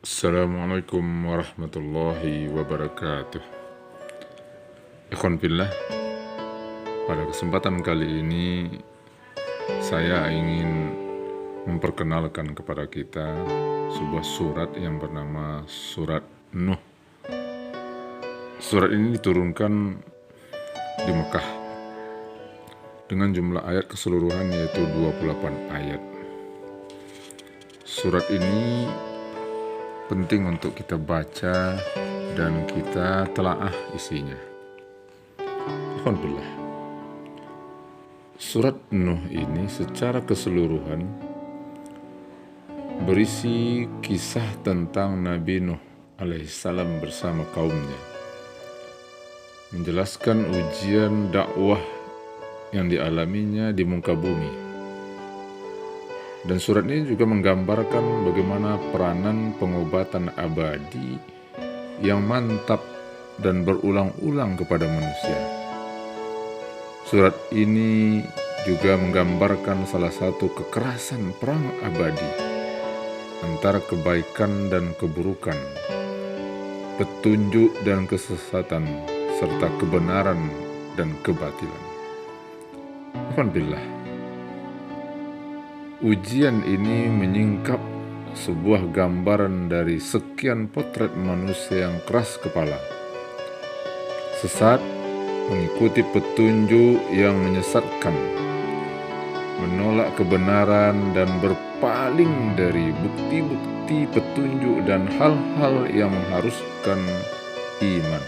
Assalamualaikum warahmatullahi wabarakatuh. Ikhwan fillah, pada kesempatan kali ini saya ingin memperkenalkan kepada kita sebuah surat yang bernama Surat Nuh. Surat ini diturunkan di Mekah dengan jumlah ayat keseluruhan yaitu 28 ayat. Surat ini penting untuk kita baca dan kita telaah isinya. Alhamdulillah. Surat Nuh ini secara keseluruhan berisi kisah tentang Nabi Nuh alaihissalam bersama kaumnya, menjelaskan ujian dakwah yang dialaminya di muka bumi. Dan surat ini juga menggambarkan bagaimana peranan pengobatan abadi yang mantap dan berulang-ulang kepada manusia. Surat ini juga menggambarkan salah satu kekerasan perang abadi antara kebaikan dan keburukan, petunjuk dan kesesatan, serta kebenaran dan kebatilan. Alhamdulillah. Ujian ini menyingkap sebuah gambaran dari sekian potret manusia yang keras kepala, sesat, mengikuti petunjuk yang menyesatkan, menolak kebenaran dan berpaling dari bukti-bukti petunjuk dan hal-hal yang mengharuskan iman.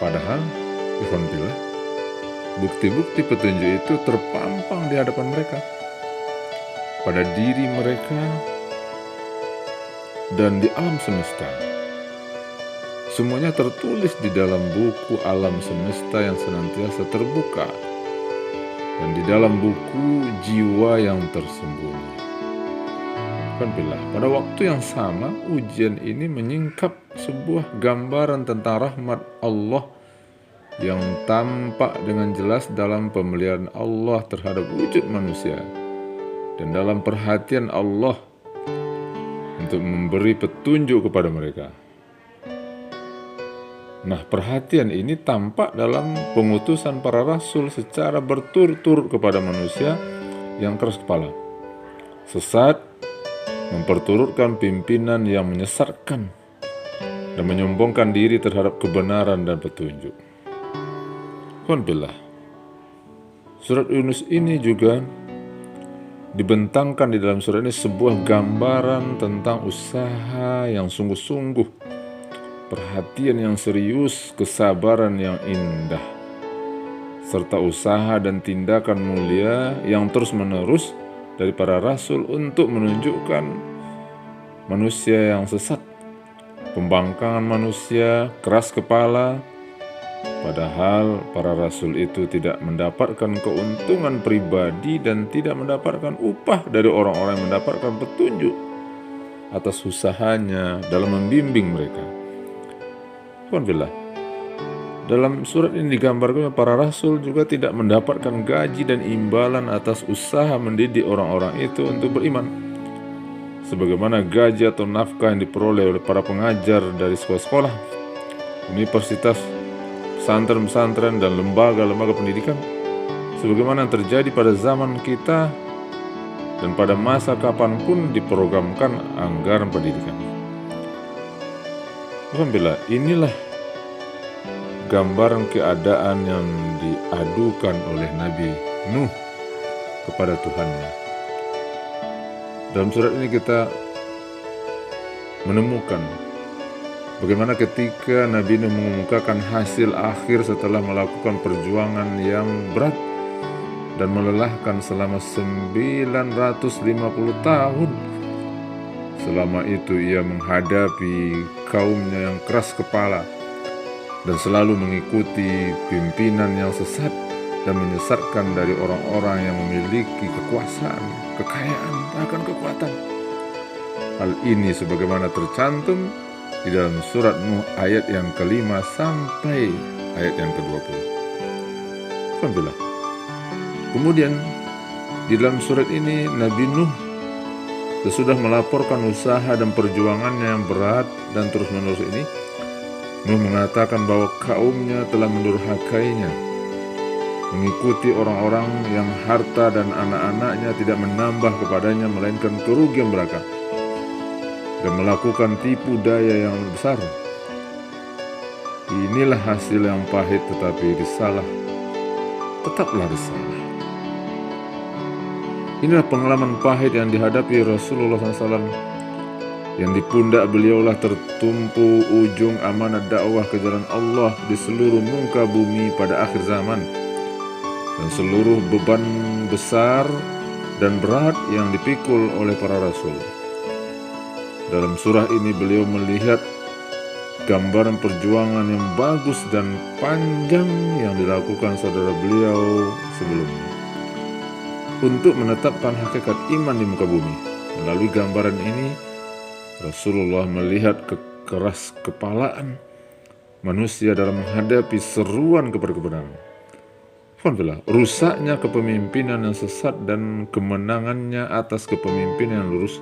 Padahal, alhamdulillah, bukti-bukti petunjuk itu terpampang di hadapan mereka, pada diri mereka dan di alam semesta. Semuanya tertulis di dalam buku alam semesta yang senantiasa terbuka, dan di dalam buku jiwa yang tersembunyi. Alhamdulillah, pada waktu yang sama ujian ini menyingkap sebuah gambaran tentang rahmat Allah yang tampak dengan jelas dalam pemeliharaan Allah terhadap wujud manusia dan dalam perhatian Allah untuk memberi petunjuk kepada mereka. Nah, perhatian ini tampak dalam pengutusan para rasul secara berturut-turut kepada manusia yang keras kepala, sesat, memperturutkan pimpinan yang menyesatkan, dan menyombongkan diri terhadap kebenaran dan petunjuk. Alhamdulillah. Surat Yunus ini juga dibentangkan di dalam surat ini sebuah gambaran tentang usaha yang sungguh-sungguh, perhatian yang serius, kesabaran yang indah, serta usaha dan tindakan mulia yang terus-menerus dari para rasul untuk menunjukkan manusia yang sesat, pembangkangan manusia, keras kepala. Padahal para rasul itu tidak mendapatkan keuntungan pribadi dan tidak mendapatkan upah dari orang-orang yang mendapatkan petunjuk atas usahanya dalam membimbing mereka. Alhamdulillah. Dalam surat ini digambarkan para rasul juga tidak mendapatkan gaji dan imbalan atas usaha mendidik orang-orang itu untuk beriman, sebagaimana gaji atau nafkah yang diperoleh oleh para pengajar dari sekolah-sekolah, universitas, pesantren-pesantren, dan lembaga-lembaga pendidikan, sebagaimana yang terjadi pada zaman kita dan pada masa kapanpun diprogramkan anggaran pendidikan. Alhamdulillah, inilah gambaran keadaan yang diadukan oleh Nabi Nuh kepada Tuhannya. Dalam surat ini kita menemukan bagaimana ketika Nabi Nuh mengemukakan hasil akhir setelah melakukan perjuangan yang berat dan melelahkan selama 950 tahun. Selama itu ia menghadapi kaumnya yang keras kepala dan selalu mengikuti pimpinan yang sesat dan menyesatkan dari orang-orang yang memiliki kekuasaan, kekayaan, bahkan kekuatan. Hal ini sebagaimana tercantum di dalam surat Nuh ayat yang ke-5 sampai ayat yang ke-20. Alhamdulillah. Kemudian di dalam surat ini Nabi Nuh Sesudah melaporkan usaha dan perjuangannya yang berat dan terus-menerus ini, Nuh mengatakan bahwa kaumnya telah mendurhakainya, mengikuti orang-orang yang harta dan anak-anaknya tidak menambah kepadanya melainkan kerugian belaka, dan melakukan tipu daya yang besar. Inilah hasil yang pahit tetapi risalah tetaplah risalah. Inilah pengalaman pahit yang dihadapi Rasulullah SAW, yang di pundak beliaulah tertumpu ujung amanat dakwah ke jalan Allah di seluruh muka bumi pada akhir zaman, dan seluruh beban besar dan berat yang dipikul oleh para rasul. Dalam surah ini beliau melihat gambaran perjuangan yang bagus dan panjang yang dilakukan saudara beliau sebelumnya untuk menetapkan hakikat iman di muka bumi. Melalui gambaran ini, Rasulullah melihat kekeras kepalaan manusia dalam menghadapi seruan kepada kebenaran. Alhamdulillah, rusaknya kepemimpinan yang sesat dan kemenangannya atas kepemimpinan yang lurus,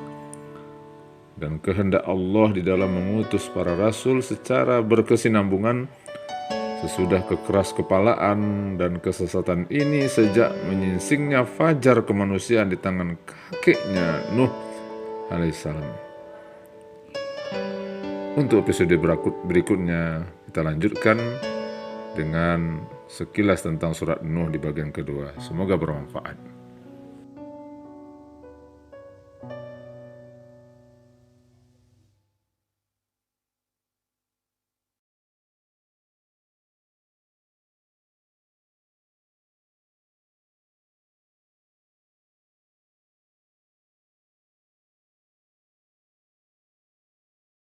dan kehendak Allah di dalam mengutus para rasul secara berkesinambungan sesudah kekeras kepalaan dan kesesatan ini sejak menyingsingnya fajar kemanusiaan di tangan kakeknya Nuh alaihissalam. Untuk episode berikutnya kita lanjutkan dengan sekilas tentang surat Nuh di bagian kedua. Semoga bermanfaat.